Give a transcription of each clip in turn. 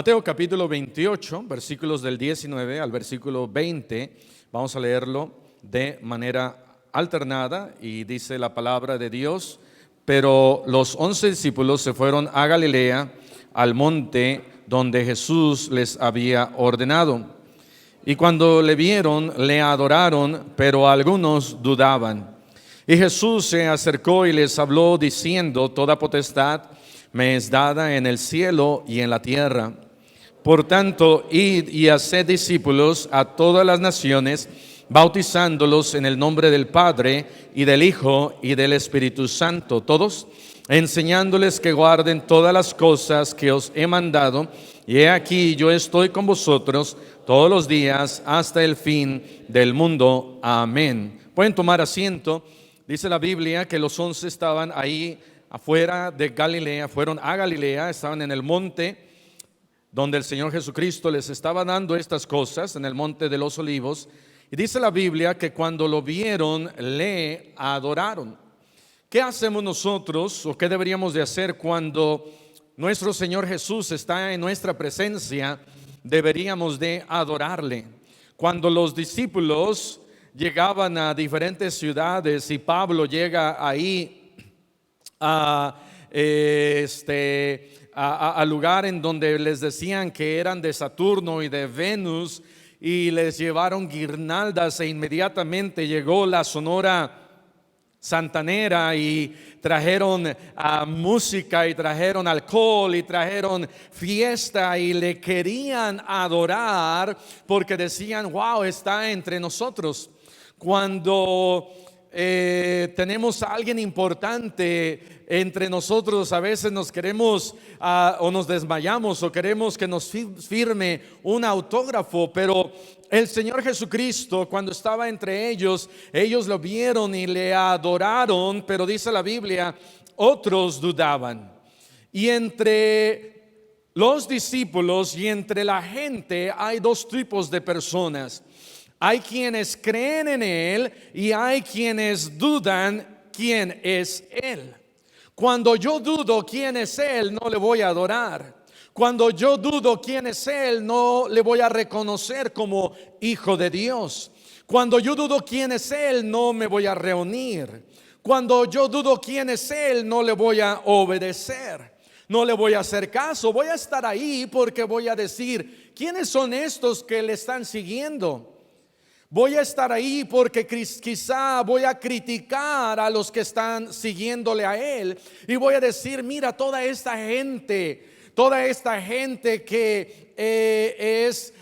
Mateo capítulo 28, versículos del 19 al versículo 20, vamos a leerlo de manera alternada y dice la palabra de Dios: pero los 11 discípulos se fueron a Galilea, al monte donde Jesús les había ordenado. Y cuando le vieron, le adoraron, pero algunos dudaban. Y Jesús se acercó y les habló diciendo: toda potestad me es dada en el cielo y en la tierra. Por tanto, id y haced discípulos a todas las naciones, bautizándolos en el nombre del Padre, y del Hijo, y del Espíritu Santo, todos, enseñándoles que guarden todas las cosas que os he mandado. Y he aquí, yo estoy con vosotros todos los días hasta el fin del mundo. Amén. Pueden tomar asiento. Dice la Biblia que los 11 estaban ahí afuera de Galilea, fueron a Galilea, estaban en el monte donde el Señor Jesucristo les estaba dando estas cosas, en el monte de los Olivos. Y dice la Biblia que cuando lo vieron, le adoraron. ¿Qué hacemos nosotros o qué deberíamos de hacer cuando nuestro Señor Jesús está en nuestra presencia? Deberíamos de adorarle. Cuando los discípulos llegaban a diferentes ciudades y Pablo llega ahí al lugar en donde les decían que eran de Saturno y de Venus, y les llevaron guirnaldas, e inmediatamente llegó la Sonora Santanera y trajeron música y trajeron alcohol y trajeron fiesta y le querían adorar porque decían: wow, está entre nosotros. Cuando tenemos a alguien importante entre nosotros, a veces nos queremos o nos desmayamos o queremos que nos firme un autógrafo, pero el Señor Jesucristo, cuando estaba entre ellos lo vieron y le adoraron, pero dice la Biblia, otros dudaban. Y entre los discípulos y entre la gente hay dos tipos de personas. Hay quienes creen en Él y hay quienes dudan quién es Él. Cuando yo dudo quién es Él, no le voy a adorar. Cuando yo dudo quién es Él, no le voy a reconocer como hijo de Dios. Cuando yo dudo quién es Él, no me voy a reunir. Cuando yo dudo quién es Él, no le voy a obedecer. No le voy a hacer caso. Voy a estar ahí porque voy a decir: ¿quiénes son estos que le están siguiendo? Voy a estar ahí porque quizá voy a criticar a los que están siguiéndole a Él y voy a decir: mira, toda esta gente que es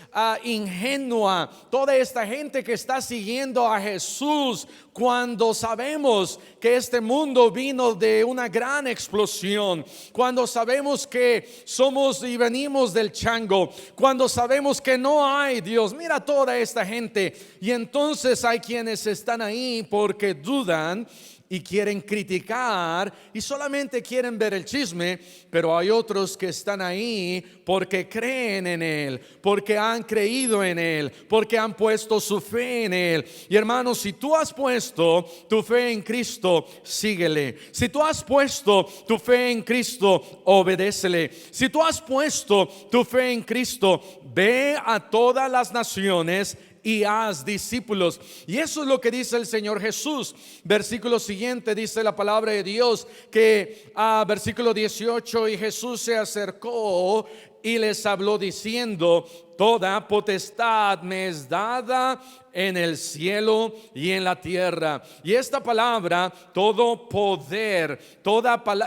ingenua, toda esta gente que está siguiendo a Jesús, cuando sabemos que este mundo vino de una gran explosión, cuando sabemos que somos y venimos del chango, cuando sabemos que no hay Dios. Mira toda esta gente. Y entonces hay quienes están ahí porque dudan y quieren criticar y solamente quieren ver el chisme, pero hay otros que están ahí porque creen en Él, porque han creído en Él, porque han puesto su fe en Él. Y hermanos, si tú has puesto tu fe en Cristo, síguele. Si tú has puesto tu fe en Cristo, obedécele. Si tú has puesto tu fe en Cristo, ve a todas las naciones y haz discípulos. Y eso es lo que dice el Señor Jesús. Versículo siguiente dice la palabra de Dios que versículo 18: y Jesús se acercó y les habló diciendo: toda potestad me es dada en el cielo y en la tierra. Y esta palabra, todo poder,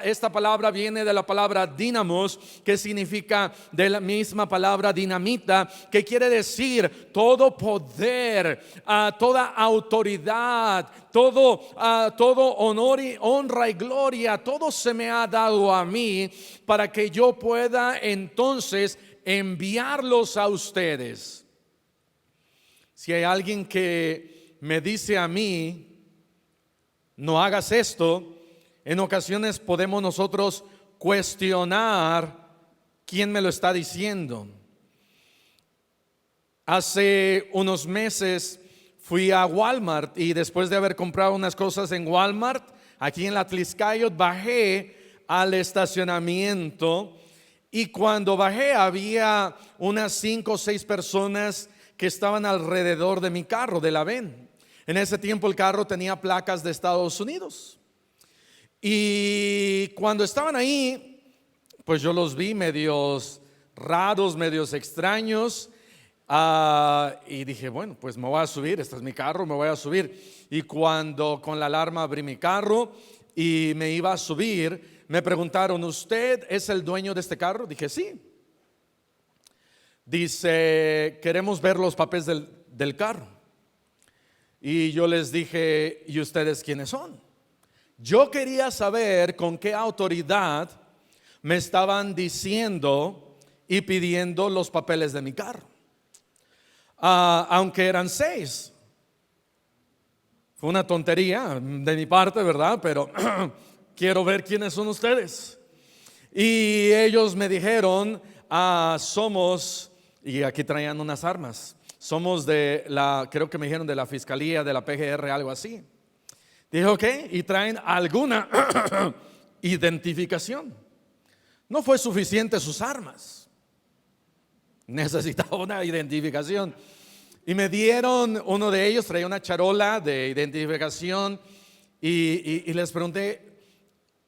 esta palabra viene de la palabra dinamos, que significa de la misma palabra dinamita, que quiere decir todo poder, toda autoridad, todo honor y honra y gloria, todo se me ha dado a mí para que yo pueda entonces enviarlos a ustedes. Si hay alguien que me dice a mí: no hagas esto, en ocasiones podemos nosotros cuestionar quién me lo está diciendo. Hace unos meses fui a Walmart y después de haber comprado unas cosas en Walmart, aquí en la Tliscayot, bajé al estacionamiento Y cuando bajé había unas 5 o 6 personas que estaban alrededor de mi carro, de la VEN. En ese tiempo el carro tenía placas de Estados Unidos. Y cuando estaban ahí, pues yo los vi medios raros, medios extraños. Y dije, bueno, pues me voy a subir, este es mi carro, me voy a subir. Y cuando con la alarma abrí mi carro y me iba a subir, me preguntaron, ¿usted es el dueño de este carro? Dije, sí. Dice, queremos ver los papeles del carro. Y yo les dije, ¿y ustedes quiénes son? Yo quería saber con qué autoridad me estaban diciendo y pidiendo los papeles de mi carro. Aunque eran 6. Fue una tontería de mi parte, ¿verdad? Pero quiero ver quiénes son ustedes. Y ellos me dijeron, somos, y aquí traían unas armas, somos de la, creo que me dijeron de la fiscalía, de la PGR, algo así. Dije, ok, y traen alguna identificación. No fue suficiente sus armas, necesitaba una identificación. Y me dieron, uno de ellos traía una charola de identificación y les pregunté,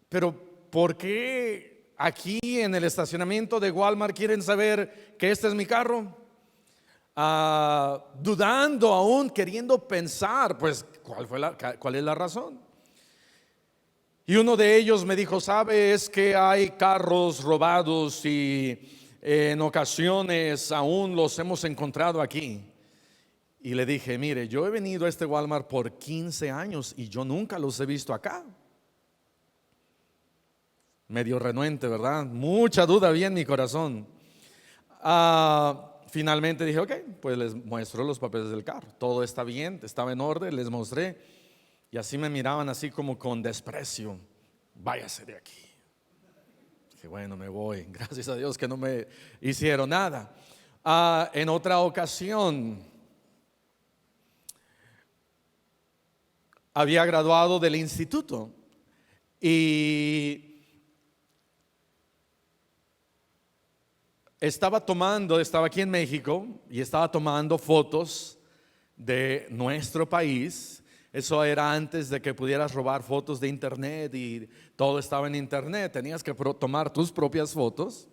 pero ¿por qué aquí en el estacionamiento de Walmart quieren saber que este es mi carro? Dudando aún, queriendo pensar, pues, ¿cuál es la razón? Y uno de ellos me dijo, ¿sabe? Es que hay carros robados y en ocasiones aún los hemos encontrado aquí. Y le dije, mire, yo he venido a este Walmart por 15 años y yo nunca los he visto acá. Medio renuente, ¿verdad? Mucha duda había en mi corazón. Finalmente dije, ok, pues les muestro los papeles del carro. Todo está bien, estaba en orden, les mostré. Y así me miraban así como con desprecio. Váyase de aquí. Dije, bueno, me voy. Gracias a Dios que no me hicieron nada. En otra ocasión, había graduado del instituto y estaba aquí en México y estaba tomando fotos de nuestro país. Eso era antes de que pudieras robar fotos de internet y todo estaba en internet. Tenías que tomar tus propias fotos.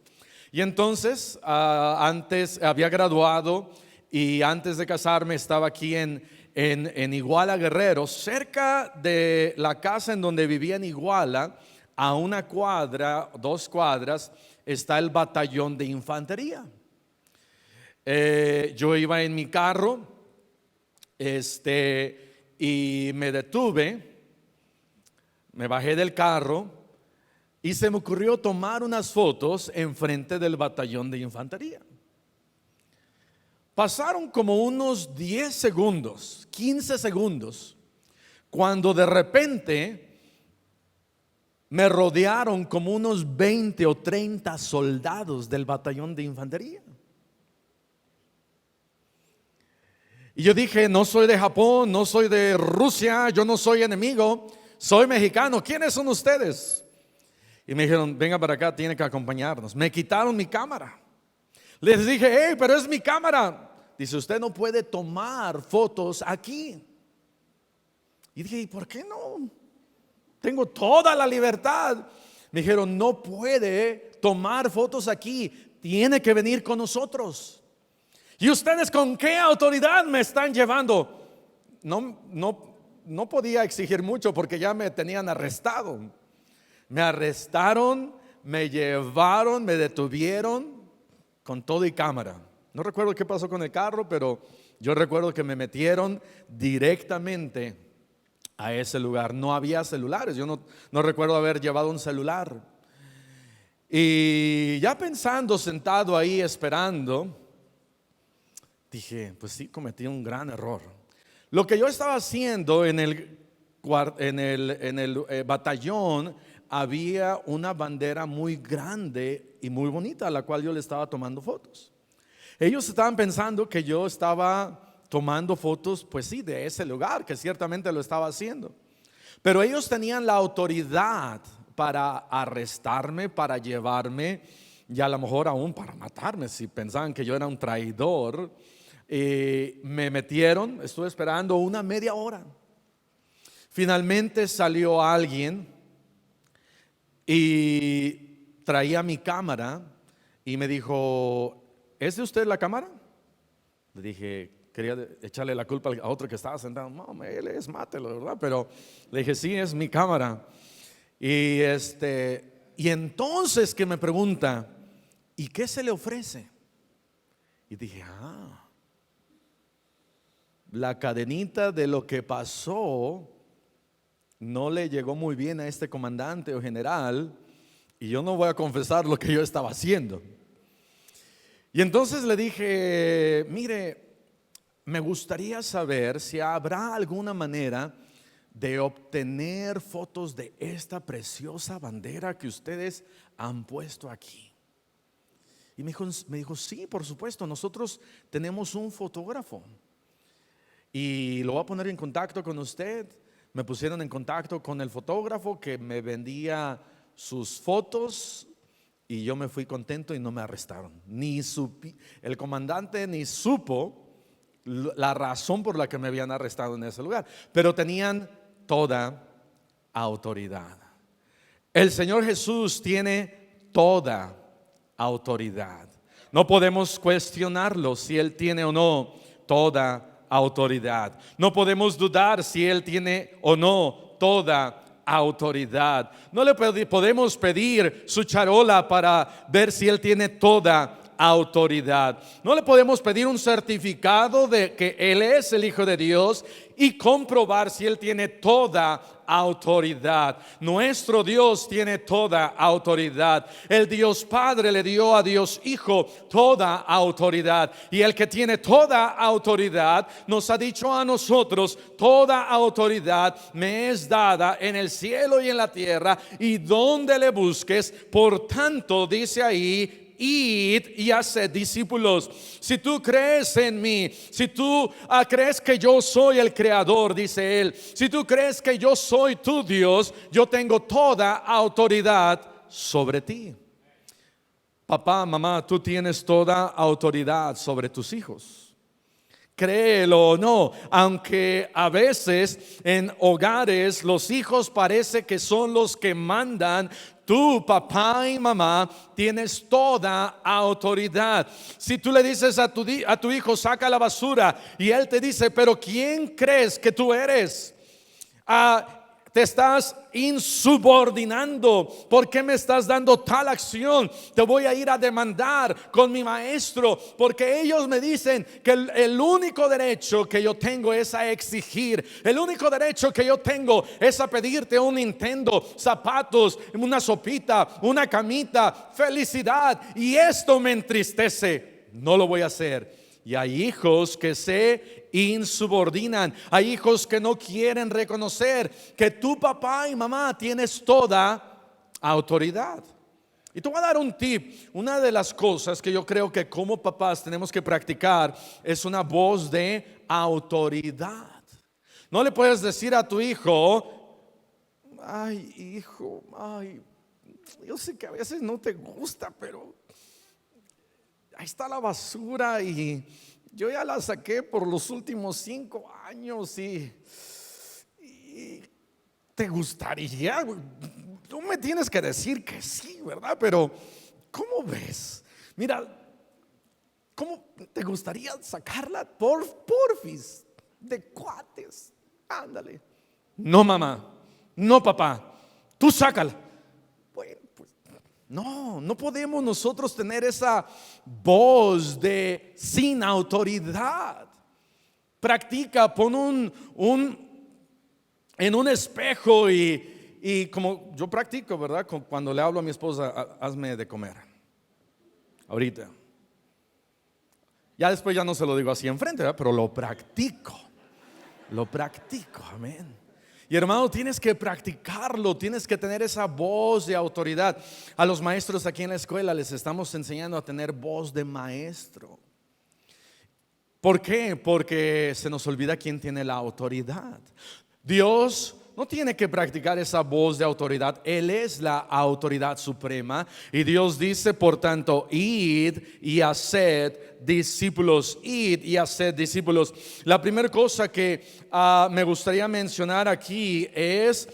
Y entonces, antes había graduado y antes de casarme estaba aquí en Iguala, Guerrero, cerca de la casa en donde vivía en Iguala, a 1 cuadra, 2 cuadras, está el batallón de infantería. Yo iba en mi carro, y me detuve, me bajé del carro y se me ocurrió tomar unas fotos enfrente del batallón de infantería. Pasaron como unos 10 segundos, 15 segundos, cuando de repente me rodearon como unos 20 o 30 soldados del batallón de infantería. Y yo dije, no soy de Japón, no soy de Rusia, yo no soy enemigo, soy mexicano. ¿Quiénes son ustedes? Y me dijeron, venga para acá, tiene que acompañarnos. Me quitaron mi cámara. Les dije, hey, pero es mi cámara. Dice, usted no puede tomar fotos aquí. Y dije, ¿y por qué no? Tengo toda la libertad. Me dijeron, no puede tomar fotos aquí, tiene que venir con nosotros. ¿Y ustedes con qué autoridad me están llevando? No podía exigir mucho porque ya me tenían arrestado. Me arrestaron, me llevaron, me detuvieron con todo y cámara. No recuerdo qué pasó con el carro, pero yo recuerdo que me metieron directamente a ese lugar. No había celulares, yo no recuerdo haber llevado un celular. Y ya pensando, sentado ahí esperando, dije, pues sí, cometí un gran error. Lo que yo estaba haciendo en el batallón, había una bandera muy grande y muy bonita a la cual yo le estaba tomando fotos. Ellos estaban pensando que yo estaba tomando fotos, pues sí, de ese lugar, que ciertamente lo estaba haciendo. Pero ellos tenían la autoridad para arrestarme, para llevarme. y a lo mejor aún para matarme, si pensaban que yo era un traidor. Me metieron, estuve esperando una media hora. Finalmente salió alguien y traía mi cámara y me dijo: ¿es de usted la cámara? Le dije, quería echarle la culpa a otro que estaba sentado. No, él es, mátelo, ¿verdad? Pero le dije, sí, es mi cámara. Y entonces que me pregunta, ¿y qué se le ofrece? Y dije, la cadenita de lo que pasó no le llegó muy bien a este comandante o general, y yo no voy a confesar lo que yo estaba haciendo. Y entonces le dije, mire, me gustaría saber si habrá alguna manera de obtener fotos de esta preciosa bandera que ustedes han puesto aquí. Y me dijo, sí, por supuesto, nosotros tenemos un fotógrafo y lo voy a poner en contacto con usted. Me pusieron en contacto con el fotógrafo que me vendía sus fotos y yo me fui contento y no me arrestaron. El comandante ni supo la razón por la que me habían arrestado en ese lugar, pero tenían toda autoridad. El Señor Jesús tiene toda autoridad. No podemos cuestionarlo si Él tiene o no toda autoridad. No podemos dudar si Él tiene o no toda autoridad. No le podemos pedir su charola para ver si Él tiene toda autoridad. No le podemos pedir un certificado de que Él es el Hijo de Dios y comprobar si Él tiene toda autoridad. Nuestro Dios tiene toda autoridad. El Dios Padre le dio a Dios Hijo toda autoridad, y el que tiene toda autoridad nos ha dicho a nosotros: toda autoridad me es dada en el cielo y en la tierra, y donde le busques. Por tanto, dice ahí: id y haced discípulos. Si tú crees en mí, si tú crees que yo soy el creador, dice él, si tú crees que yo soy tu Dios, yo tengo toda autoridad sobre ti. Papá, mamá, tú tienes toda autoridad sobre tus hijos. Créelo o no, aunque a veces en hogares los hijos parece que son los que mandan, tú, papá y mamá, tienes toda autoridad. Si tú le dices a tu hijo, saca la basura, y él te dice, pero ¿quién crees que tú eres? Te estás insubordinando. ¿Por qué me estás dando tal acción? Te voy a ir a demandar con mi maestro, porque ellos me dicen que el único derecho que yo tengo es a exigir. El único derecho que yo tengo es a pedirte un Nintendo, zapatos, una sopita, una camita, felicidad. Y esto me entristece. No lo voy a hacer. Y hay hijos que se insubordinan. Hay hijos que no quieren reconocer que tu papá y mamá tienes toda autoridad. Y te voy a dar un tip. Una de las cosas que yo creo que como papás tenemos que practicar es una voz de autoridad. No le puedes decir a tu hijo: ay, hijo, ay, yo sé que a veces no te gusta, pero ahí está la basura y yo ya la saqué por los últimos 5 años y te gustaría. Tú me tienes que decir que sí, ¿verdad? Pero ¿cómo ves? Mira, ¿cómo te gustaría sacarla? Porfis, de cuates. Ándale. No, mamá, no, papá, tú sácala. Bueno, pues no podemos nosotros tener esa voz de sin autoridad. Practica, pon en un espejo y como yo practico, ¿verdad? Cuando le hablo a mi esposa, hazme de comer ahorita. Ya después ya no se lo digo así enfrente, ¿verdad? Pero lo practico, amén. Y hermano, tienes que practicarlo, tienes que tener esa voz de autoridad. A los maestros aquí en la escuela les estamos enseñando a tener voz de maestro. ¿Por qué? Porque se nos olvida quién tiene la autoridad. Dios no tiene que practicar esa voz de autoridad. Él es la autoridad suprema. Y Dios dice, por tanto, id y haced discípulos. Id y haced discípulos. La primera cosa que me gustaría mencionar aquí es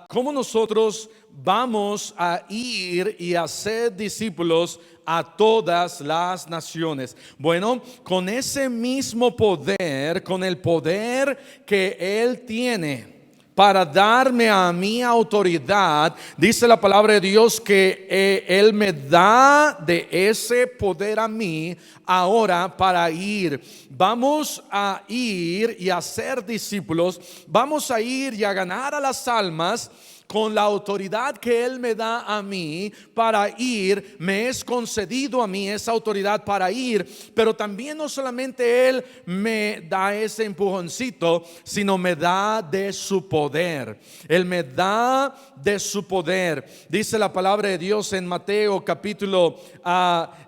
cómo nosotros vamos a ir y hacer discípulos a todas las naciones. Bueno, con ese mismo poder, con el poder que Él tiene para darme a mi autoridad, dice la palabra de Dios que Él me da de ese poder a mí ahora para ir. Vamos a ir y a ser discípulos, vamos a ir y a ganar a las almas con la autoridad que Él me da a mí para ir. Me es concedido a mí esa autoridad para ir, pero también no solamente Él me da ese empujoncito, sino me da de su poder. Él me da de su poder. Dice la palabra de Dios en Mateo capítulo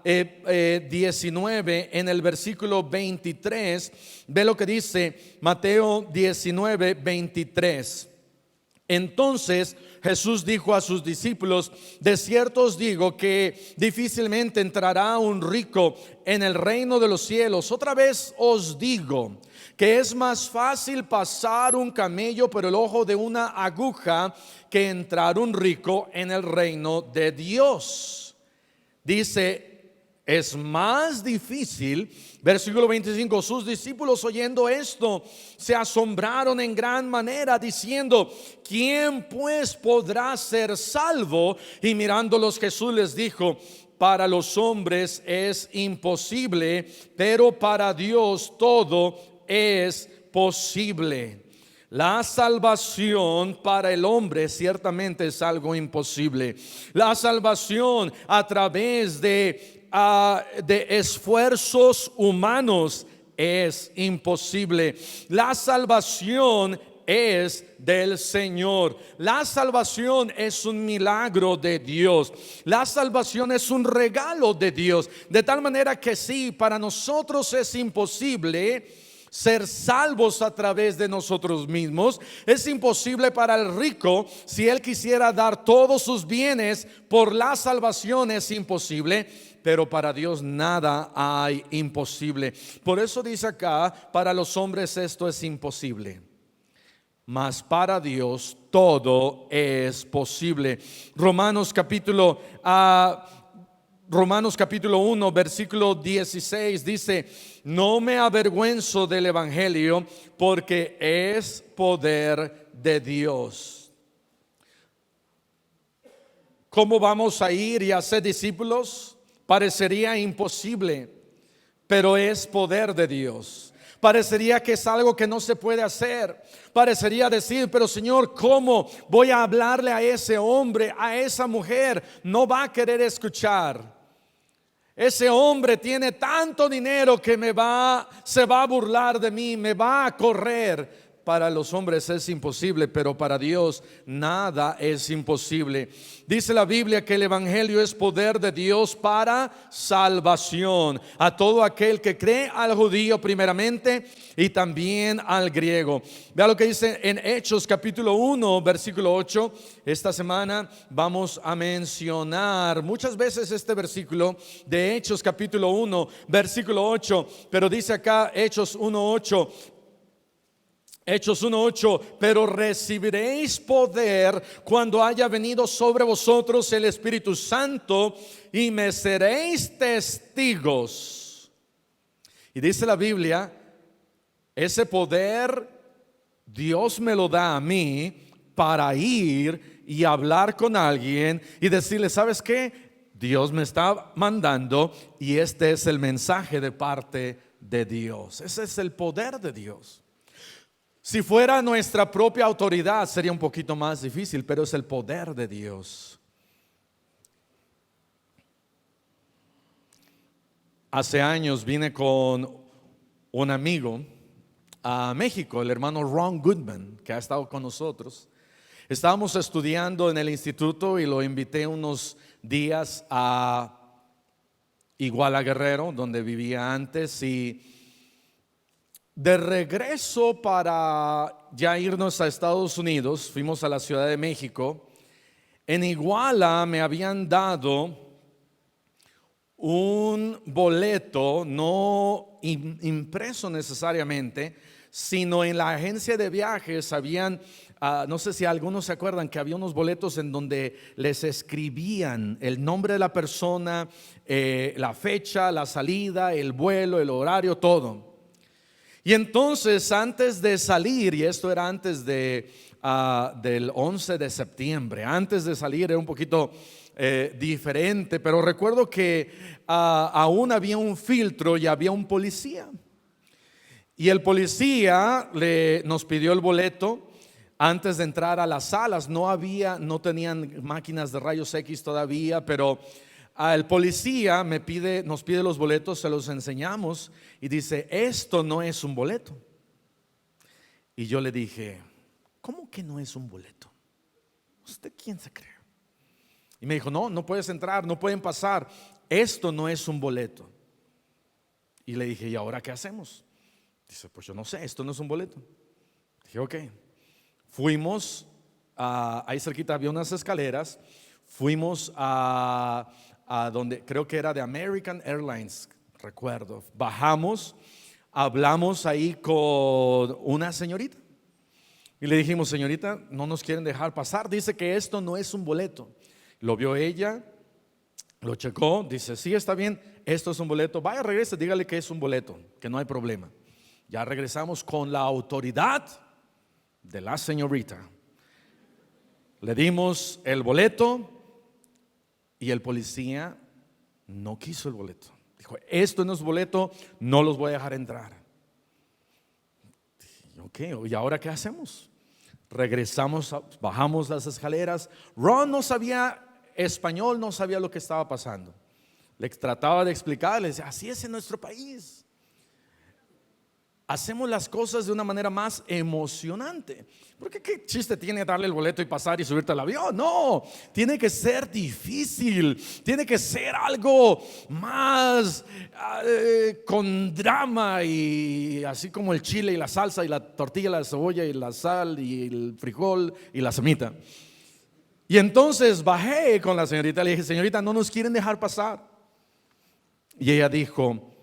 19, en el versículo 23. Ve lo que dice Mateo 19, 23. Entonces Jesús dijo a sus discípulos: de cierto os digo que difícilmente entrará un rico en el reino de los cielos. Otra vez os digo que es más fácil pasar un camello por el ojo de una aguja que entrar un rico en el reino de Dios. Dice, es más difícil. Versículo 25, sus discípulos oyendo esto se asombraron en gran manera, diciendo: ¿quién pues podrá ser salvo? Y mirándolos Jesús les dijo: para los hombres es imposible, pero para Dios todo es posible. La salvación para el hombre ciertamente es algo imposible. La salvación a través de esfuerzos humanos es imposible. La salvación es del Señor. La salvación es un milagro de Dios. La salvación es un regalo de Dios. De tal manera que sí, para nosotros es imposible ser salvos a través de nosotros mismos. Es imposible para el rico, si él quisiera dar todos sus bienes por la salvación, es imposible. Pero para Dios nada hay imposible. Por eso dice acá: para los hombres esto es imposible, mas para Dios todo es posible. Romanos capítulo 1 versículo 16 dice: no me avergüenzo del evangelio, porque es poder de Dios. ¿Cómo vamos a ir y a ser discípulos? Parecería imposible, pero es poder de Dios. Parecería que es algo que no se puede hacer. Parecería decir: pero Señor, ¿cómo voy a hablarle a ese hombre, a esa mujer? No va a querer escuchar. Ese hombre tiene tanto dinero que se va a burlar de mí, me va a correr. Para los hombres es imposible, pero para Dios nada es imposible. Dice la Biblia que el evangelio es poder de Dios para salvación a todo aquel que cree, al judío primeramente y también al griego. Vea lo que dice en Hechos capítulo 1 versículo 8. Esta semana vamos a mencionar muchas veces este versículo de Hechos capítulo 1 versículo 8, pero dice acá Hechos 1:8. Hechos 1:8, pero recibiréis poder cuando haya venido sobre vosotros el Espíritu Santo, y me seréis testigos. Y dice la Biblia, ese poder Dios me lo da a mí para ir y hablar con alguien y decirle: ¿sabes qué? Dios me está mandando y este es el mensaje de parte de Dios. Ese es el poder de Dios. Si fuera nuestra propia autoridad sería un poquito más difícil, pero es el poder de Dios. Hace años vine con un amigo a México, el hermano Ron Goodman, que ha estado con nosotros. Estábamos estudiando en el instituto y lo invité unos días a Iguala Guerrero, donde vivía antes, y De regreso para ya irnos a Estados Unidos, fuimos a la Ciudad de México. En Iguala me habían dado un boleto, no impreso necesariamente, sino en la agencia de viajes habían, no sé si algunos se acuerdan que había unos boletos en donde les escribían el nombre de la persona, la fecha, la salida, el vuelo, el horario, todo. Y entonces antes de salir, y esto era antes del 11 de septiembre, antes de salir era un poquito diferente, pero recuerdo que aún había un filtro y había un policía. Y el policía nos pidió el boleto antes de entrar a las salas. No tenían máquinas de rayos X todavía, pero el policía nos pide los boletos, se los enseñamos y dice: esto no es un boleto. Y yo le dije: ¿cómo que no es un boleto? ¿Usted quién se cree? Y me dijo: no puedes entrar, no pueden pasar, esto no es un boleto. Y le dije: ¿y ahora qué hacemos? Dice: pues yo no sé, esto no es un boleto. Dije: ok. Fuimos, ahí cerquita había unas escaleras. Fuimos a donde creo que era de American Airlines, recuerdo. Bajamos, hablamos ahí con una señorita y le dijimos: señorita, no nos quieren dejar pasar, dice que esto no es un boleto. Lo vio ella, lo checó, dice: sí, está bien, esto es un boleto. Vaya, regrese, dígale que es un boleto, que no hay problema. Ya regresamos con la autoridad de la señorita. Le dimos el boleto y el policía no quiso el boleto. Dijo: esto no es boleto, no los voy a dejar entrar. Dije: ok, ¿y ahora qué hacemos? Regresamos, bajamos las escaleras. Ron no sabía español, no sabía lo que estaba pasando. Le trataba de explicar, le decía: así es en nuestro país. Hacemos las cosas de una manera más emocionante. Porque qué chiste tiene darle el boleto y pasar y subirte al avión. No, tiene que ser difícil, tiene que ser algo más con drama, y así como el chile y la salsa y la tortilla, la cebolla y la sal y el frijol y la semita. Y entonces bajé con la señorita, le dije: señorita, no nos quieren dejar pasar. Y ella dijo: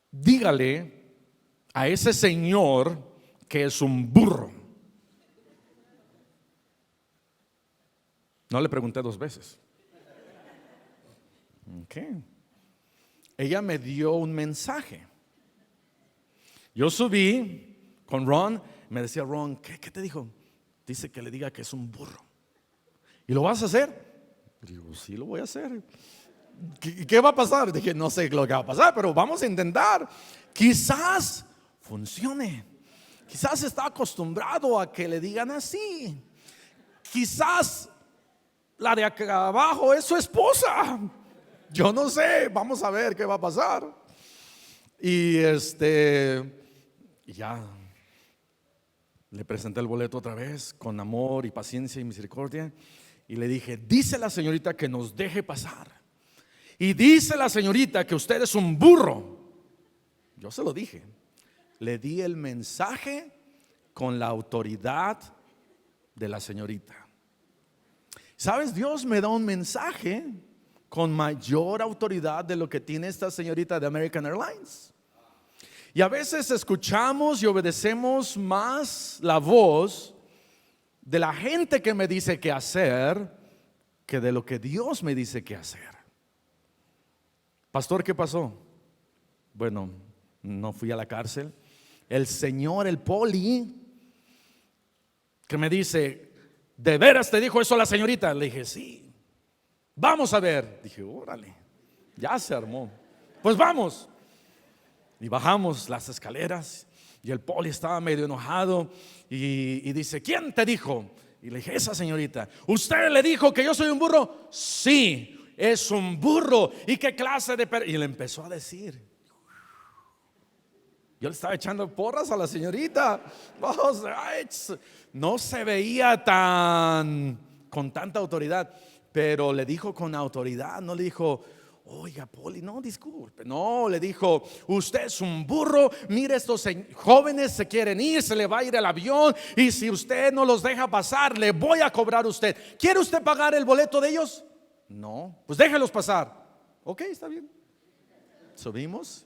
dígale a ese señor que es un burro. No le pregunté dos veces. Okay. Ella me dio un mensaje. Yo subí con Ron, me decía: Ron, ¿qué te dijo? Dice que le diga que es un burro. ¿Y lo vas a hacer? Digo: sí, lo voy a hacer. ¿Qué va a pasar? Dije: no sé lo que va a pasar, pero vamos a intentar. Quizás funcione. Quizás está acostumbrado a que le digan así. Quizás la de acá abajo es su esposa. Yo no sé, vamos a ver qué va a pasar. Y ya le presenté el boleto otra vez con amor y paciencia y misericordia. Y le dije: dice la señorita que nos deje pasar. Y dice la señorita que usted es un burro. Yo se lo dije. Le di el mensaje con la autoridad de la señorita. ¿Sabes? Dios me da un mensaje con mayor autoridad de lo que tiene esta señorita de American Airlines. Y a veces escuchamos y obedecemos más la voz de la gente que me dice qué hacer que de lo que Dios me dice qué hacer. Pastor, ¿qué pasó? Bueno, no fui a la cárcel. El señor, el poli, que me dice: ¿de veras te dijo eso la señorita? Le dije: sí. Vamos a ver. Dije: órale, ya se armó. Pues vamos. Y bajamos las escaleras y el poli estaba medio enojado y dice: ¿quién te dijo? Y le dije: esa señorita. ¿Usted le dijo que yo soy un burro? Sí, es un burro. ¿Y qué clase de Y le empezó a decir. Yo le estaba echando porras a la señorita. No se veía con tanta autoridad, pero le dijo con autoridad. No le dijo: Oiga, Poli, no, disculpe. No, le dijo, usted es un burro. Mire, estos jóvenes se quieren ir, se le va a ir el avión, y si usted no los deja pasar, le voy a cobrar usted. ¿Quiere usted pagar el boleto de ellos? No, pues déjelos pasar. Ok, está bien. Subimos,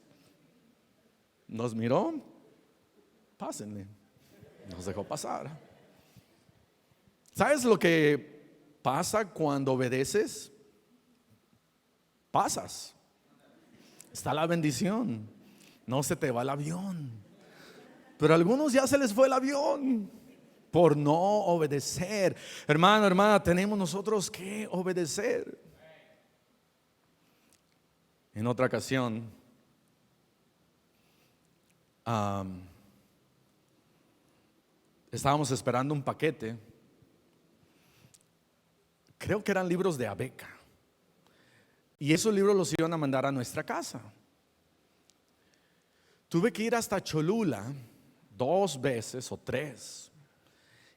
nos miró, pásenle, nos dejó pasar. ¿Sabes lo que pasa cuando obedeces? Pasas. Está la bendición. No se te va el avión. Pero a algunos ya se les fue el avión por no obedecer. Hermano, hermana, tenemos nosotros que obedecer. En otra ocasión, estábamos esperando un paquete. Creo que eran libros de Abeca. Y esos libros los iban a mandar a nuestra casa. Tuve que ir hasta Cholula 2 veces o 3.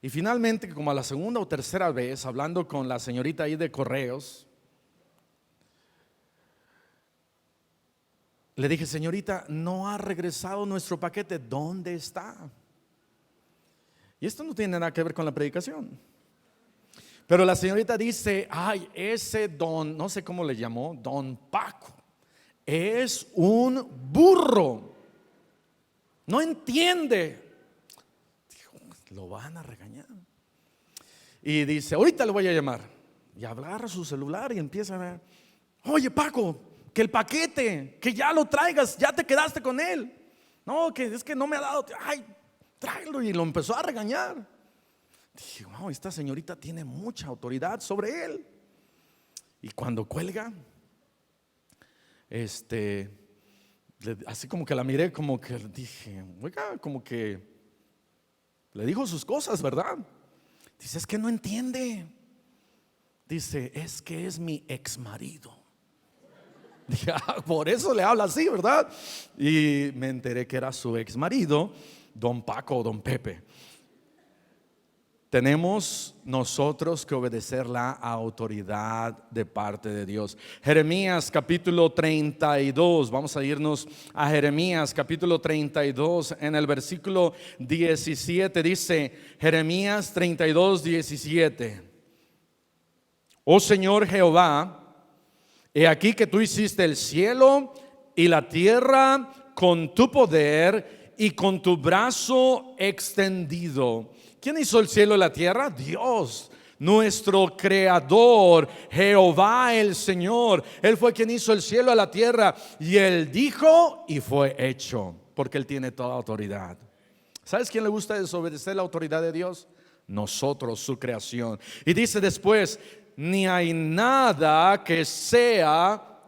Y finalmente, como a la segunda o tercera vez, hablando con la señorita ahí de correos, le dije, señorita, no ha regresado nuestro paquete, ¿dónde está? Y esto no tiene nada que ver con la predicación. Pero la señorita dice, ay, ese don, no sé cómo le llamó, don Paco, es un burro. No entiende. Dijo, lo van a regañar. Y dice, ahorita le voy a llamar. Y agarra su celular y empieza a ver, oye Paco, que el paquete, que ya lo traigas, ya te quedaste con él. No, que es que no me ha dado, ay, tráelo. Y lo empezó a regañar. Dije, wow, esta señorita tiene mucha autoridad sobre él. Y cuando cuelga, así como que la miré, como que dije, oiga, como que le dijo sus cosas, ¿verdad? Dice, es que no entiende. Dice, es que es mi ex marido. Dije, por eso le habla así, ¿verdad? Y me enteré que era su ex marido, don Paco o don Pepe. Tenemos nosotros que obedecer la autoridad de parte de Dios. Jeremías capítulo 32, vamos a irnos a Jeremías capítulo 32 en el versículo 17. Dice Jeremías 32, 17: Oh Señor Jehová, he aquí que tú hiciste el cielo y la tierra con tu poder y con tu brazo extendido. ¿Quién hizo el cielo y la tierra? Dios, nuestro creador, Jehová el Señor. Él fue quien hizo el cielo y la tierra, y Él dijo y fue hecho, porque Él tiene toda autoridad. ¿Sabes quién le gusta desobedecer la autoridad de Dios? Nosotros, su creación. Y dice después, ni hay nada que sea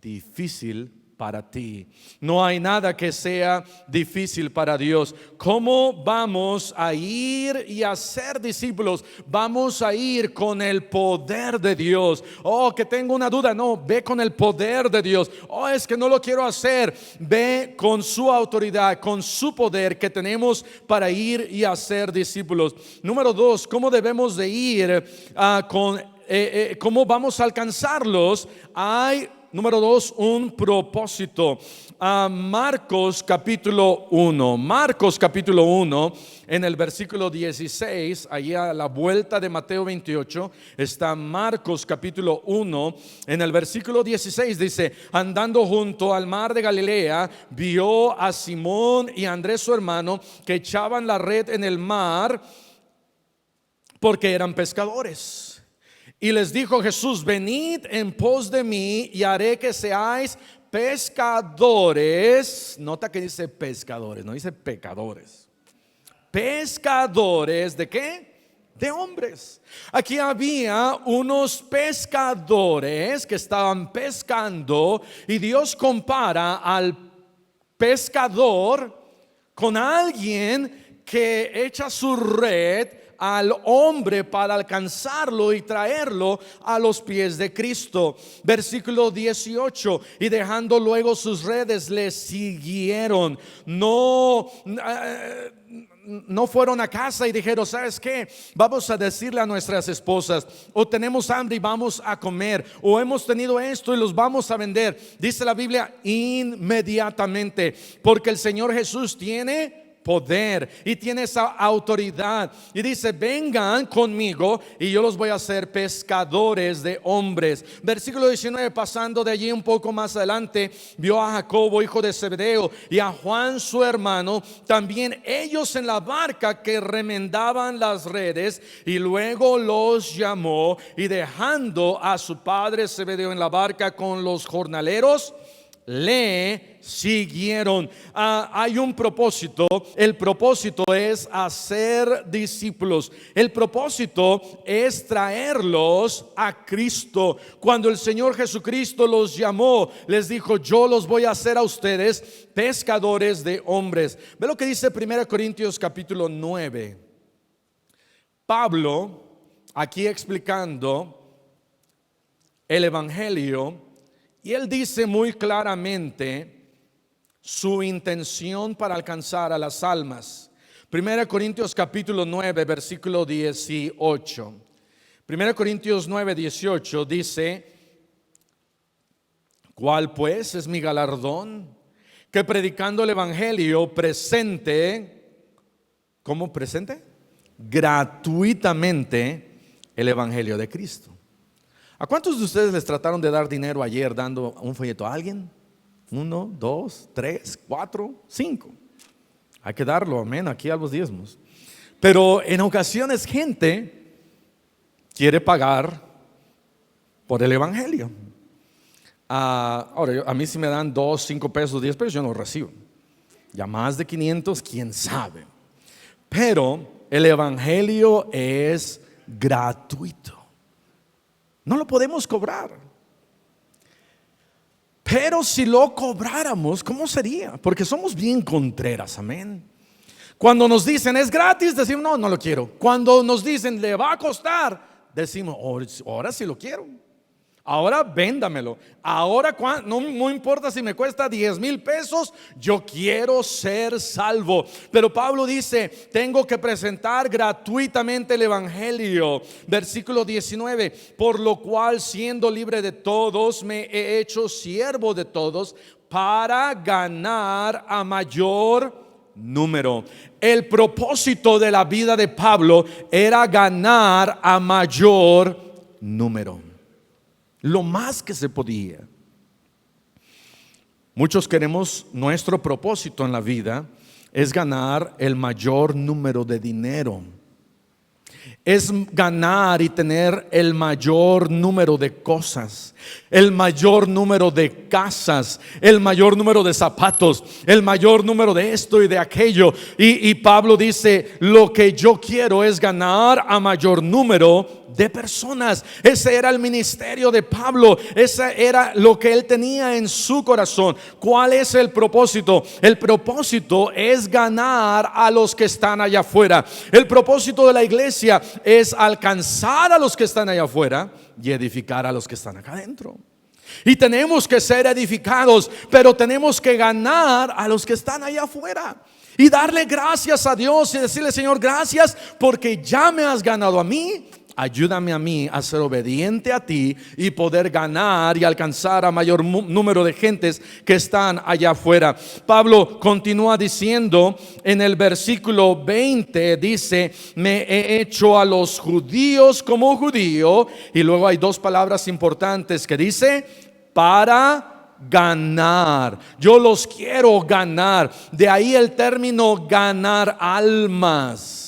difícil para ti. No hay nada que sea difícil para Dios. ¿Cómo vamos a ir y a ser discípulos? Vamos a ir con el poder de Dios. Oh, que tengo una duda. No, ve con el poder de Dios. Oh, es que no lo quiero hacer. Ve con su autoridad, con su poder que tenemos para ir y a ser discípulos. Número 2, ¿cómo debemos de ir cómo vamos a alcanzarlos? Hay, número 2, un propósito. Marcos capítulo 1. Marcos capítulo 1, en el versículo 16, allí a la vuelta de Mateo 28, está Marcos capítulo 1, en el versículo 16 dice: andando junto al mar de Galilea, vio a Simón y a Andrés su hermano, que echaban la red en el mar, porque eran pescadores. Y les dijo Jesús: venid en pos de mí y haré que seáis pescadores. Nota que dice pescadores, no dice pecadores. Pescadores ¿de qué? De hombres. Aquí había unos pescadores que estaban pescando, y Dios compara al pescador con alguien que echa su red al hombre para alcanzarlo y traerlo a los pies de Cristo. Versículo 18: y dejando luego sus redes, le siguieron. no fueron a casa y dijeron, ¿sabes qué? Vamos a decirle a nuestras esposas, o tenemos hambre y vamos a comer, o hemos tenido esto y los vamos a vender. Dice la Biblia, inmediatamente, porque el Señor Jesús tiene poder y tiene esa autoridad, y dice, vengan conmigo y yo los voy a hacer pescadores de hombres. Versículo 19, pasando de allí un poco más adelante, vio a Jacobo, hijo de Zebedeo, y a Juan su hermano, también ellos en la barca que remendaban las redes, y luego los llamó, y dejando a su padre Zebedeo en la barca con los jornaleros, le siguieron. Hay un propósito. El propósito es hacer discípulos. El propósito es traerlos a Cristo. Cuando el Señor Jesucristo los llamó, les dijo, yo los voy a hacer a ustedes pescadores de hombres. Ve lo que dice 1 Corintios capítulo 9. Pablo, aquí explicando el evangelio, y él dice muy claramente su intención para alcanzar a las almas. 1 Corintios capítulo 9, versículo 18. 1 Corintios 9, 18 dice, ¿cuál pues es mi galardón? Que predicando el evangelio presente, ¿cómo presente? Gratuitamente el evangelio de Cristo. ¿A cuántos de ustedes les trataron de dar dinero ayer dando un folleto a alguien? 1, 2, 3, 4, 5. Hay que darlo, amén, aquí a los diezmos. Pero en ocasiones gente quiere pagar por el evangelio. Ahora, a mí si me dan 2, 5 pesos, 10 pesos, yo no recibo. Ya más de 500, quién sabe. Pero el evangelio es gratuito. No lo podemos cobrar. Pero si lo cobráramos, ¿cómo sería? Porque somos bien contreras, amén. Cuando nos dicen es gratis, decimos no, no lo quiero. Cuando nos dicen le va a costar, decimos ahora sí lo quiero. Ahora véndamelo. Ahora no importa si me cuesta 10,000 pesos, yo quiero ser salvo. Pero Pablo dice, tengo que presentar gratuitamente el evangelio. Versículo 19, por lo cual siendo libre de todos, me he hecho siervo de todos para ganar a mayor número. El propósito de la vida de Pablo era ganar a mayor número. Lo más que se podía. Muchos queremos, nuestro propósito en la vida es ganar el mayor número de dinero. Es ganar y tener el mayor número de cosas, el mayor número de casas, el mayor número de zapatos, el mayor número de esto y de aquello. Y Pablo dice, lo que yo quiero es ganar a mayor número de personas. Ese era el ministerio de Pablo. Ese era lo que él tenía en su corazón. ¿Cuál es el propósito? El propósito es ganar a los que están allá afuera. El propósito de la iglesia es alcanzar a los que están allá afuera y edificar a los que están acá adentro. Y tenemos que ser edificados, pero tenemos que ganar a los que están allá afuera y darle gracias a Dios y decirle, Señor, gracias porque ya me has ganado a mí. Ayúdame a mí a ser obediente a ti y poder ganar y alcanzar a mayor número de gentes que están allá afuera. Pablo continúa diciendo en el versículo 20, dice, me he hecho a los judíos como judío. Y luego hay dos palabras importantes que dice, para ganar. Yo los quiero ganar. De ahí el término ganar almas.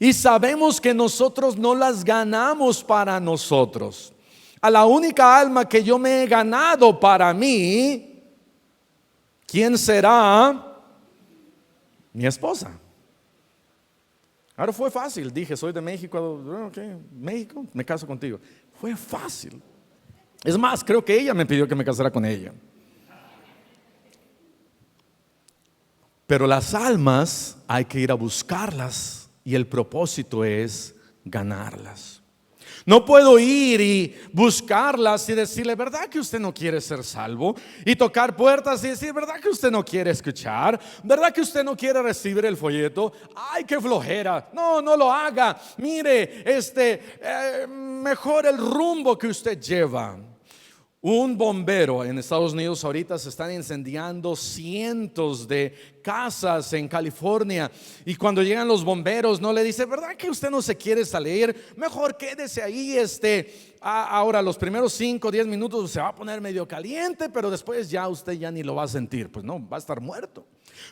Y sabemos que nosotros no las ganamos para nosotros. A la única alma que yo me he ganado para mí, ¿quién será? Mi esposa. Ahora fue fácil. Dije, soy de México. Okay, México, me caso contigo. Fue fácil. Es más, creo que ella me pidió que me casara con ella. Pero las almas hay que ir a buscarlas. Y el propósito es ganarlas. No puedo ir y buscarlas y decirle, ¿verdad que usted no quiere ser salvo? Y tocar puertas y decir, ¿verdad que usted no quiere escuchar? ¿Verdad que usted no quiere recibir el folleto? Ay, qué flojera. No, no lo haga. Mire, mejor el rumbo que usted lleva. Un bombero en Estados Unidos ahorita se están incendiando cientos de casas en California, y cuando llegan los bomberos no le dice, ¿verdad que usted no se quiere salir? Mejor quédese ahí. Ahora los primeros 5 o 10 minutos se va a poner medio caliente, pero después ya usted ya ni lo va a sentir, pues no, va a estar muerto.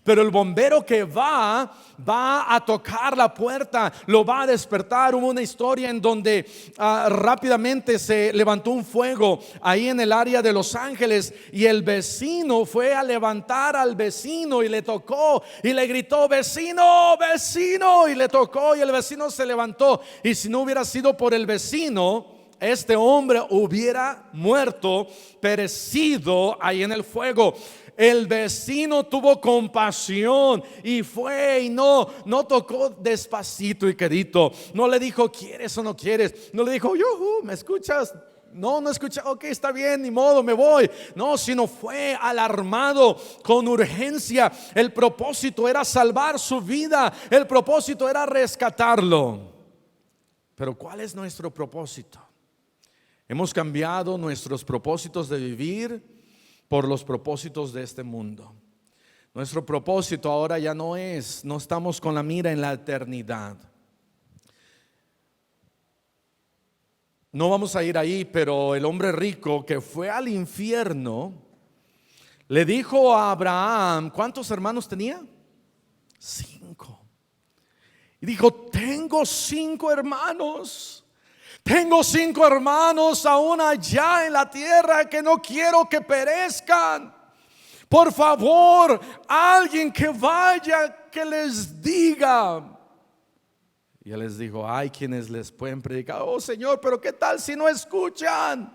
Pero el bombero que va a tocar la puerta, lo va a despertar. Hubo una historia en donde rápidamente se levantó un fuego ahí en el área de Los Ángeles, y el vecino fue a levantar al vecino y le tocó y le gritó, vecino, vecino, y le tocó y el vecino se levantó. Y si no hubiera sido por el vecino, este hombre hubiera muerto, perecido ahí en el fuego. El vecino tuvo compasión y fue y no tocó despacito y quedito. No le dijo, ¿quieres o no quieres? No le dijo, yuhu, ¿me escuchas? No escucha, ok, está bien, ni modo, me voy. No, sino fue alarmado con urgencia. El propósito era salvar su vida, el propósito era rescatarlo. Pero ¿cuál es nuestro propósito? Hemos cambiado nuestros propósitos de vivir por los propósitos de este mundo. Nuestro propósito ahora ya no estamos con la mira en la eternidad. No vamos a ir ahí, pero el hombre rico que fue al infierno le dijo a Abraham, ¿cuántos hermanos tenía? 5. Y dijo, tengo 5 hermanos. Tengo 5 hermanos aún allá en la tierra que no quiero que perezcan. Por favor, alguien que vaya, que les diga. Y él les dijo, hay quienes les pueden predicar, oh Señor, pero ¿qué tal si no escuchan?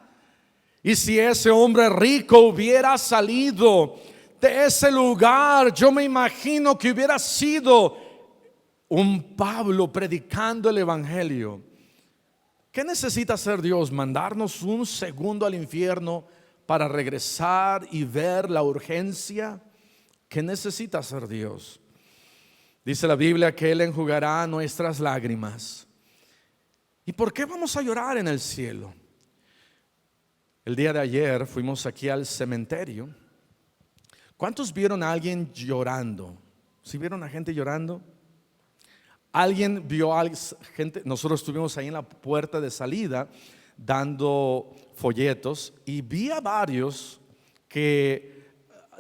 Y si ese hombre rico hubiera salido de ese lugar, yo me imagino que hubiera sido un Pablo predicando el evangelio. ¿Qué necesita hacer Dios? ¿Mandarnos un segundo al infierno para regresar y ver la urgencia? ¿Qué necesita hacer Dios? Dice la Biblia que Él enjugará nuestras lágrimas. ¿Y por qué vamos a llorar en el cielo? El día de ayer fuimos aquí al cementerio. ¿Cuántos vieron a alguien llorando? ¿Sí vieron a gente llorando? Alguien vio a gente. Nosotros estuvimos ahí en la puerta de salida dando folletos y vi a varios que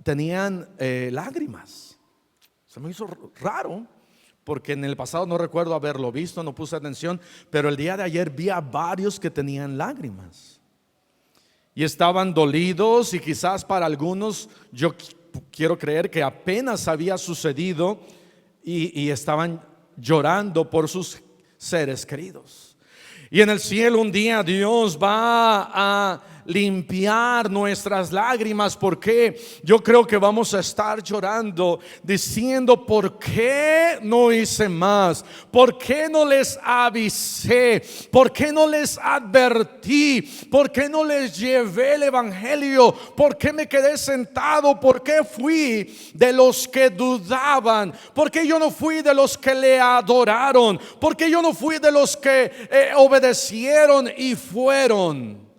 tenían lágrimas. Se me hizo raro porque en el pasado no recuerdo haberlo visto, no puse atención, pero el día de ayer vi a varios que tenían lágrimas y estaban dolidos, y quizás para algunos, yo quiero creer que apenas había sucedido y estaban llorando por sus seres queridos. Y en el cielo un día Dios va a limpiar nuestras lágrimas, porque yo creo que vamos a estar llorando diciendo, ¿por qué no hice más? ¿Por qué no les avisé? ¿Por qué no les advertí? ¿Por qué no les llevé el evangelio? ¿Por qué me quedé sentado? ¿Por qué fui de los que dudaban? ¿Por qué yo no fui de los que le adoraron? ¿Por qué yo no fui de los que obedecieron y fueron?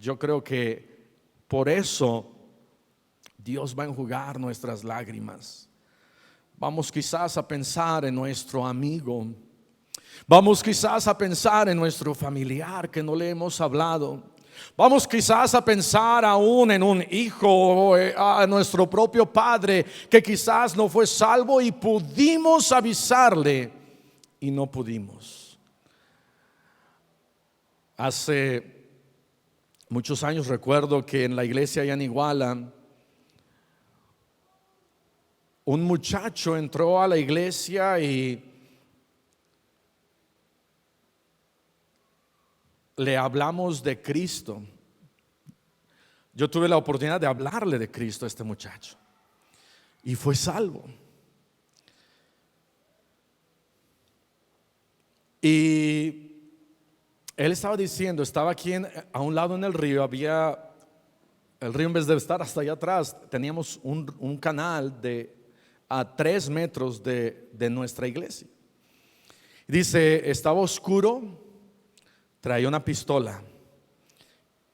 Yo creo que por eso Dios va a enjugar nuestras lágrimas. Vamos quizás a pensar en nuestro amigo. Vamos quizás a pensar en nuestro familiar que no le hemos hablado. Vamos quizás a pensar aún en un hijo o a nuestro propio padre que quizás no fue salvo y pudimos avisarle y no pudimos. Hace muchos años recuerdo que en la iglesia allá en Iguala, un muchacho entró a la iglesia y le hablamos de Cristo. Yo tuve la oportunidad de hablarle de Cristo a este muchacho y fue salvo. Y él estaba diciendo, estaba aquí a un lado en el río, había el río, en vez de estar hasta allá atrás, teníamos un canal a 3 metros de nuestra iglesia. Dice, estaba oscuro, traía una pistola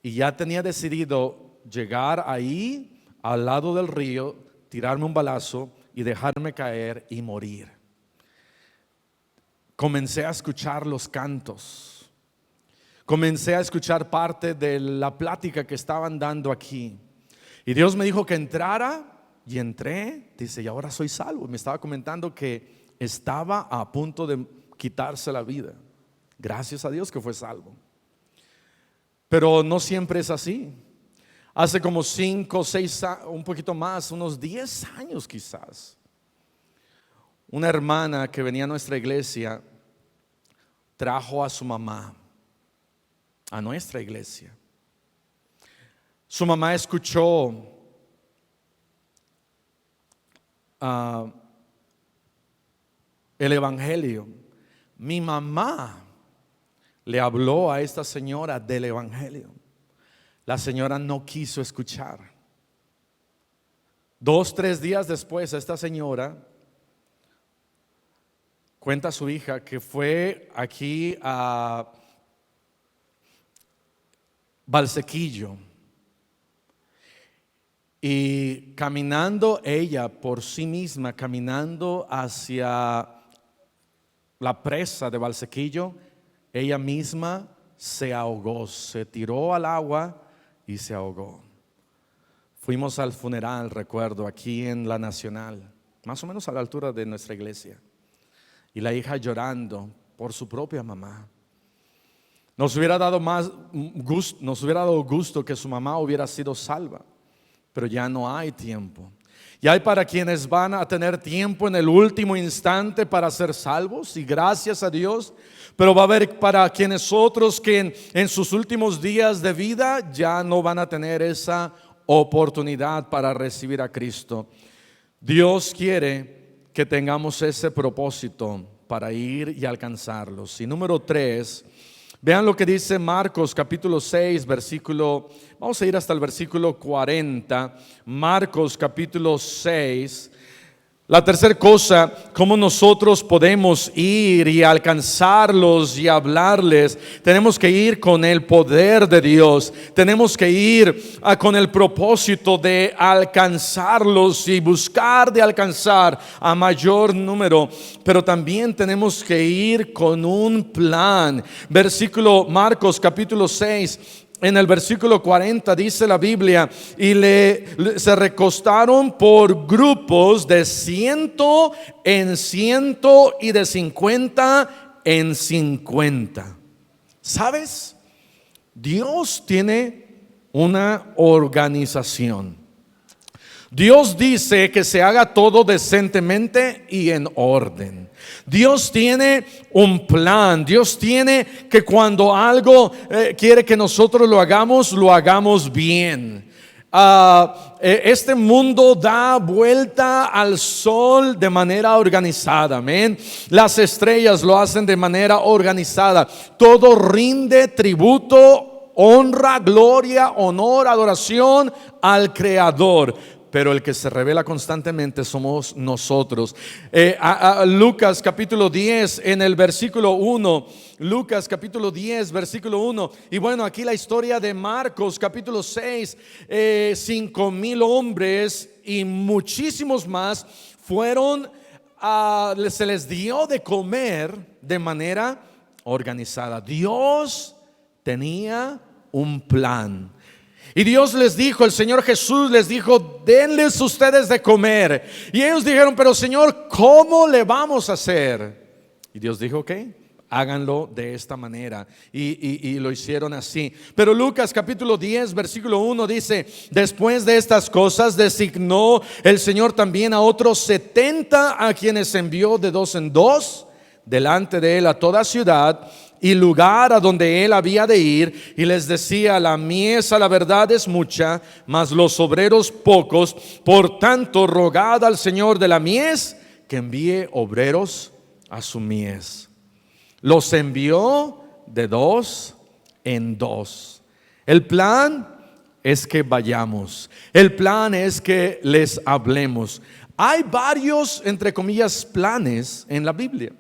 y ya tenía decidido llegar ahí al lado del río, tirarme un balazo y dejarme caer y morir. Comencé a escuchar los cantos. Comencé a escuchar parte de la plática que estaban dando aquí. Y Dios me dijo que entrara y entré. Dice, y ahora soy salvo. Me estaba comentando que estaba a punto de quitarse la vida. Gracias a Dios que fue salvo. Pero no siempre es así. Hace como 5, 6, un poquito más, unos 10 años quizás, una hermana que venía a nuestra iglesia trajo a su mamá a nuestra iglesia. Su mamá escuchó el evangelio. Mi mamá le habló a esta señora del evangelio. La señora no quiso escuchar. 2, 3 días después, esta señora cuenta a su hija que fue aquí a Valsequillo y caminando ella por sí misma, caminando hacia la presa de Valsequillo, ella misma se ahogó, se tiró al agua y se ahogó. Fuimos al funeral, recuerdo, aquí en la Nacional, más o menos a la altura de nuestra iglesia, y la hija llorando por su propia mamá. Nos hubiera dado gusto que su mamá hubiera sido salva, pero ya no hay tiempo. Y hay para quienes van a tener tiempo en el último instante para ser salvos, y gracias a Dios, pero va a haber para quienes otros que en sus últimos días de vida ya no van a tener esa oportunidad para recibir a Cristo. Dios quiere que tengamos ese propósito para ir y alcanzarlos. Y número 3, vean lo que dice Marcos capítulo 6, versículo, vamos a ir hasta el versículo 40. Marcos capítulo 6. La tercera cosa, cómo nosotros podemos ir y alcanzarlos y hablarles. Tenemos que ir con el poder de Dios. Tenemos que ir con el propósito de alcanzarlos y buscar de alcanzar a mayor número. Pero también tenemos que ir con un plan. Versículo Marcos capítulo 6. En el versículo 40 dice la Biblia, y se recostaron por grupos de 100 en 100 y de 50 en 50. ¿Sabes? Dios tiene una organización. Dios dice que se haga todo decentemente y en orden. Dios tiene un plan. Dios tiene que cuando algo quiere que nosotros lo hagamos bien. Este mundo da vuelta al sol de manera organizada, amén. Las estrellas lo hacen de manera organizada. Todo rinde tributo, honra, gloria, honor, adoración al Creador. Pero el que se revela constantemente somos nosotros. Lucas capítulo 10 en el versículo 1. Lucas capítulo 10 versículo 1. Y bueno, aquí la historia de Marcos capítulo 6. 5,000 hombres y muchísimos más fueron, se les dio de comer de manera organizada. Dios tenía un plan. Y Dios les dijo, el Señor Jesús les dijo, denles ustedes de comer. Y ellos dijeron, pero Señor, ¿cómo le vamos a hacer? Y Dios dijo, ok, háganlo de esta manera. Y lo hicieron así. Pero Lucas capítulo 10 versículo 1 dice, después de estas cosas designó el Señor también a otros 70 a quienes envió de 2 en 2 delante de él a toda ciudad y lugar a donde él había de ir, y les decía, la mies a la verdad es mucha, mas los obreros pocos. Por tanto, rogad al Señor de la mies que envíe obreros a su mies. Los envió de dos en dos. El plan es que vayamos. El plan es que les hablemos. Hay varios, entre comillas, planes en la Biblia.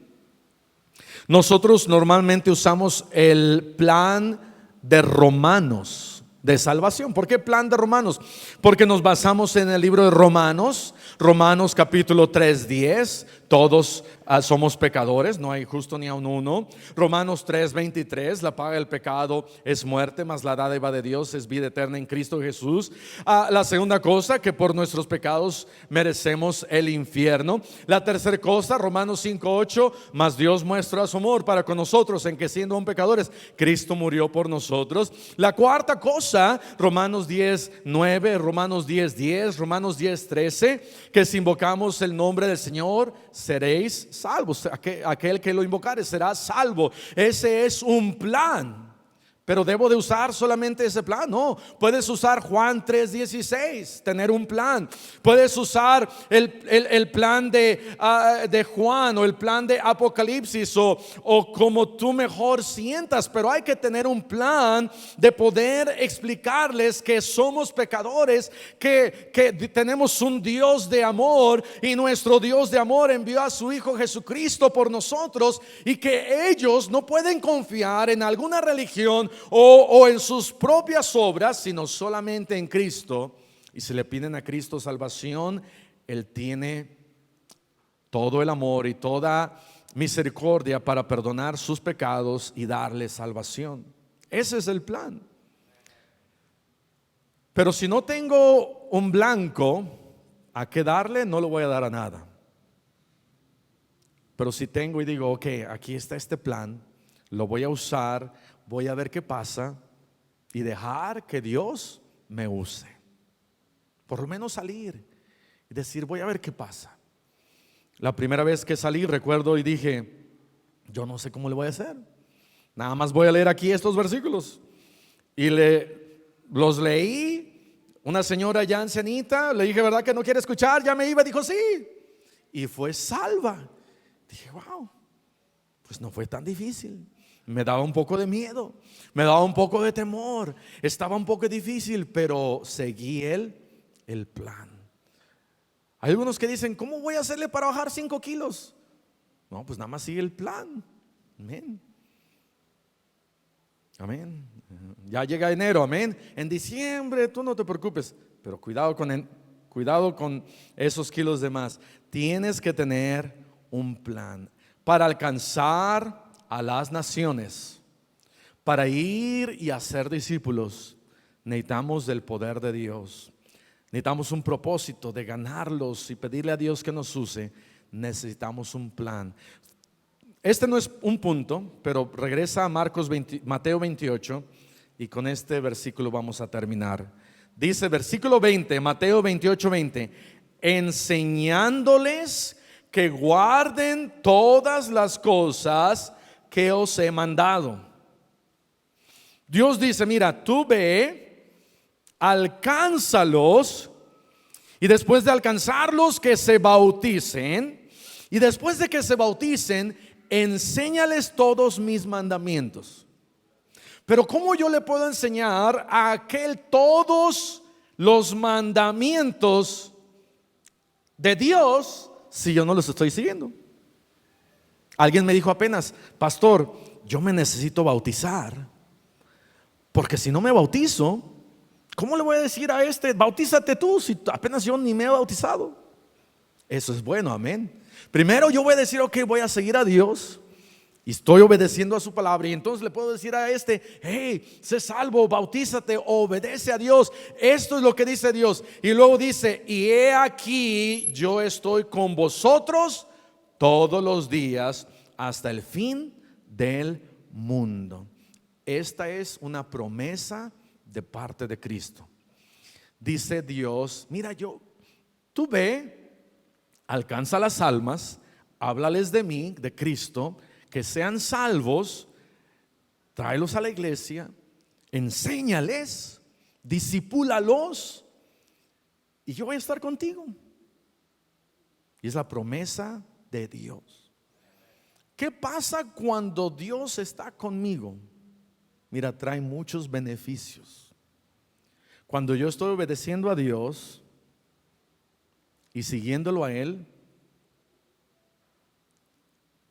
Nosotros normalmente usamos el plan de Romanos de salvación. ¿Por qué plan de Romanos? Porque nos basamos en el libro de Romanos, Romanos capítulo 3:10. Todos somos pecadores, no hay justo ni aun uno. Romanos 3:23, la paga del pecado es muerte, mas la dádiva de Dios es vida eterna en Cristo Jesús. La segunda cosa, que por nuestros pecados merecemos el infierno. La tercera cosa, Romanos 5:8, mas Dios muestra su amor para con nosotros en que siendo aún pecadores, Cristo murió por nosotros. La cuarta cosa, Romanos 10:9, Romanos 10:10, Romanos 10:13, que si invocamos el nombre del Señor, seréis salvos. Aquel que lo invocare será salvo. Ese es un plan. Pero debo de usar solamente ese plan. No, puedes usar Juan 3:16, tener un plan. Puedes usar el plan de Juan, o el plan de Apocalipsis, o como tú mejor sientas. Pero hay que tener un plan de poder explicarles que somos pecadores, que tenemos un Dios de amor, y nuestro Dios de amor envió a su Hijo Jesucristo por nosotros, y que ellos no pueden confiar en alguna religión o en sus propias obras, sino solamente en Cristo. Y si le piden a Cristo salvación, Él tiene todo el amor y toda misericordia para perdonar sus pecados y darles salvación. Ese es el plan. Pero si no tengo un blanco a qué darle, no le voy a dar a nada. Pero si tengo y digo, ok, aquí está este plan, lo voy a usar, voy a ver qué pasa, y dejar que Dios me use. Por lo menos salir y decir, voy a ver qué pasa. La primera vez que salí, recuerdo y dije, yo no sé cómo le voy a hacer. Nada más voy a leer aquí estos versículos. Y los leí. Una señora ya ancianita, le dije, ¿verdad que no quiere escuchar? Ya me iba, dijo sí. Y fue salva. Dije, wow, pues no fue tan difícil. Me daba un poco de miedo, me daba un poco de temor, estaba un poco difícil, pero seguí el plan. Hay algunos que dicen, ¿cómo voy a hacerle para bajar 5 kilos? No, pues nada más sigue el plan. Amén. Amén. Ya llega enero, amén. En diciembre tú no te preocupes, pero cuidado con esos kilos de más. Tienes que tener un plan para alcanzar a las naciones, para ir y hacer discípulos. Necesitamos del poder de Dios. Necesitamos un propósito de ganarlos y pedirle a Dios que nos use. Necesitamos un plan. Este no es un punto, pero regresa a Mateo 28, y con este versículo vamos a terminar. Dice versículo 20, Mateo 28:20, enseñándoles que guarden todas las cosas que os he mandado. Dios dice, mira, tú ve, alcánzalos, y después de alcanzarlos, que se bauticen, y después de que se bauticen, enséñales todos mis mandamientos. Pero ¿cómo yo le puedo enseñar a aquel todos los mandamientos de Dios si yo no los estoy siguiendo? Alguien me dijo apenas, pastor, yo me necesito bautizar, porque si no me bautizo, ¿cómo le voy a decir a este, bautízate tú, si apenas yo ni me he bautizado? Eso es bueno, amén. Primero yo voy a decir, ok, voy a seguir a Dios y estoy obedeciendo a su palabra, y entonces le puedo decir a este, hey, sé salvo, bautízate, obedece a Dios. Esto es lo que dice Dios. Y luego dice, y he aquí, yo estoy con vosotros todos los días hasta el fin del mundo. Esta es una promesa de parte de Cristo. Dice Dios, mira, tú ve, alcanza las almas, háblales de mí, de Cristo, que sean salvos, tráelos a la iglesia, enséñales, discípulalos, y yo voy a estar contigo. Y es la promesa de Dios. ¿Qué pasa cuando Dios está conmigo? Mira, trae muchos beneficios. Cuando yo estoy obedeciendo a Dios y siguiéndolo a Él,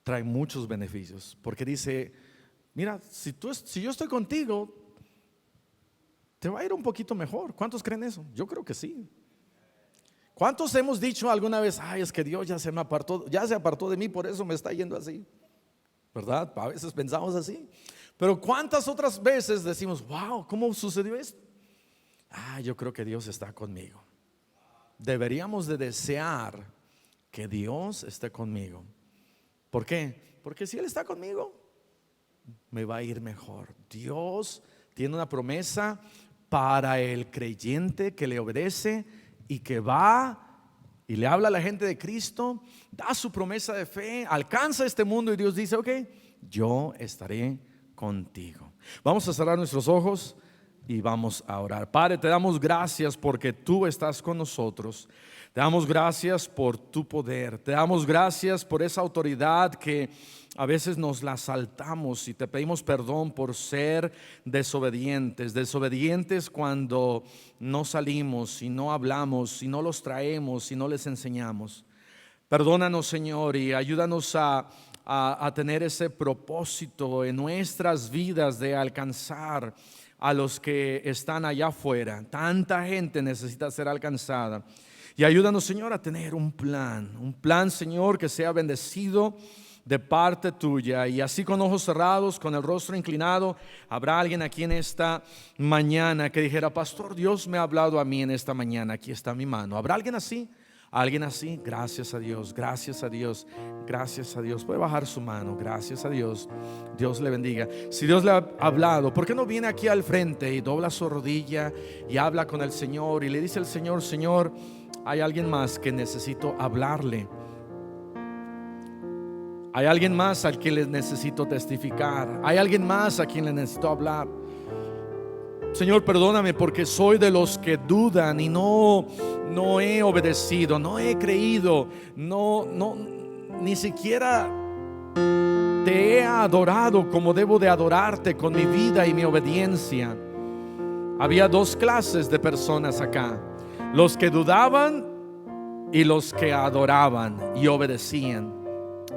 trae muchos beneficios. Porque dice, mira, si yo estoy contigo, te va a ir un poquito mejor. ¿Cuántos creen eso? Yo creo que sí. ¿Cuántos hemos dicho alguna vez, ay, es que Dios ya se apartó de mí, por eso me está yendo así? ¿Verdad? A veces pensamos así. Pero ¿cuántas otras veces decimos, wow, ¿cómo sucedió esto? Yo creo que Dios está conmigo. Deberíamos de desear que Dios esté conmigo. ¿Por qué? Porque si Él está conmigo, me va a ir mejor. Dios tiene una promesa para el creyente que le obedece y que va y le habla a la gente de Cristo, da su promesa de fe, alcanza este mundo y Dios dice, ok, yo estaré contigo. Vamos a cerrar nuestros ojos y vamos a orar. Padre, te damos gracias porque tú estás con nosotros. Te damos gracias por tu poder. Te damos gracias por esa autoridad que a veces nos la saltamos, y te pedimos perdón por ser desobedientes cuando no salimos y no hablamos y no los traemos y no les enseñamos. Perdónanos, Señor, y ayúdanos a tener ese propósito en nuestras vidas de alcanzar a los que están allá afuera. Tanta gente necesita ser alcanzada. Y ayúdanos, Señor, a tener un plan, Señor, que sea bendecido de parte tuya. Y así, con ojos cerrados, con el rostro inclinado, habrá alguien aquí en esta mañana que dijera, pastor, Dios me ha hablado a mí en esta mañana, aquí está mi mano. ¿Habrá alguien así? ¿Alguien así? Gracias a Dios, gracias a Dios, gracias a Dios. Puede bajar su mano, gracias a Dios. Dios le bendiga. Si Dios le ha hablado, ¿por qué no viene aquí al frente y dobla su rodilla y habla con el Señor y le dice al Señor, Señor, hay alguien más que necesito hablarle? Hay alguien más al que le necesito testificar. Hay alguien más a quien le necesito hablar. Señor, perdóname porque soy de los que dudan y no he obedecido, no he creído, ni siquiera te he adorado como debo de adorarte con mi vida y mi obediencia. Había dos clases de personas acá: los que dudaban y los que adoraban y obedecían.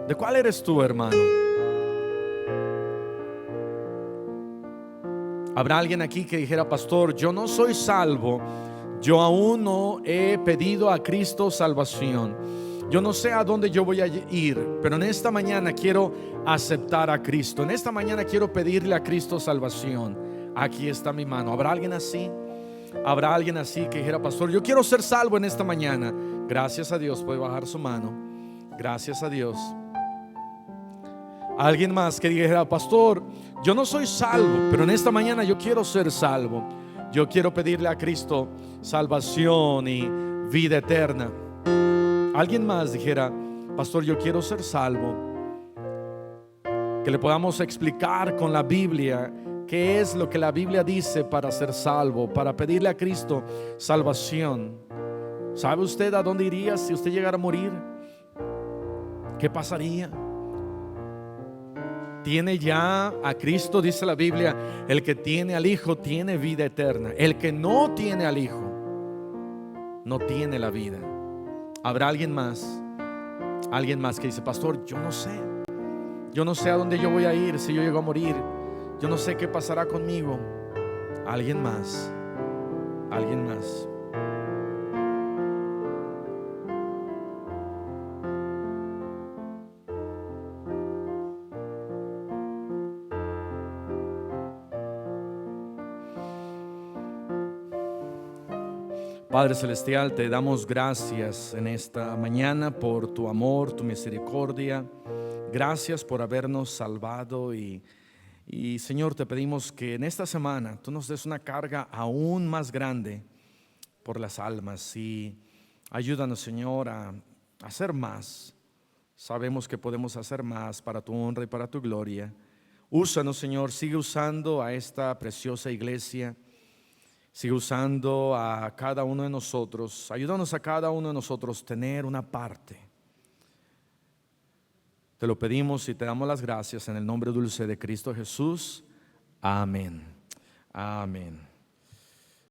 ¿De cuál eres tú, hermano? ¿Habrá alguien aquí que dijera, pastor, yo no soy salvo, yo aún no he pedido a Cristo salvación, yo no sé a dónde yo voy a ir, pero en esta mañana quiero aceptar a Cristo, en esta mañana quiero pedirle a Cristo salvación? Aquí está mi mano. ¿Habrá alguien así? ¿Habrá alguien así que dijera, pastor, yo quiero ser salvo en esta mañana? Gracias a Dios, puede bajar su mano. Gracias a Dios. Alguien más que dijera, pastor, yo no soy salvo, pero en esta mañana yo quiero ser salvo. Yo quiero pedirle a Cristo salvación y vida eterna. Alguien más dijera, pastor, yo quiero ser salvo. Que le podamos explicar con la Biblia qué es lo que la Biblia dice para ser salvo, para pedirle a Cristo salvación. ¿Sabe usted a dónde iría si usted llegara a morir? ¿Qué pasaría? Tiene ya a Cristo, dice la Biblia, el que tiene al Hijo tiene vida eterna. El que no tiene al Hijo no tiene la vida. ¿Habrá alguien más? Alguien más que dice, pastor, yo no sé a dónde yo voy a ir si yo llego a morir, yo no sé qué pasará conmigo. Alguien más. Alguien más. Padre Celestial, te damos gracias en esta mañana por tu amor, tu misericordia. Gracias por habernos salvado y Señor, te pedimos que en esta semana tú nos des una carga aún más grande por las almas y ayúdanos, Señor, a hacer más. Sabemos que podemos hacer más para tu honra y para tu gloria. Úsanos, Señor, sigue usando a esta preciosa iglesia. Sigue usando a cada uno de nosotros. Ayúdanos a cada uno de nosotros tener una parte Te lo pedimos y te damos las gracias en el nombre dulce de Cristo Jesús. Amén. Amén.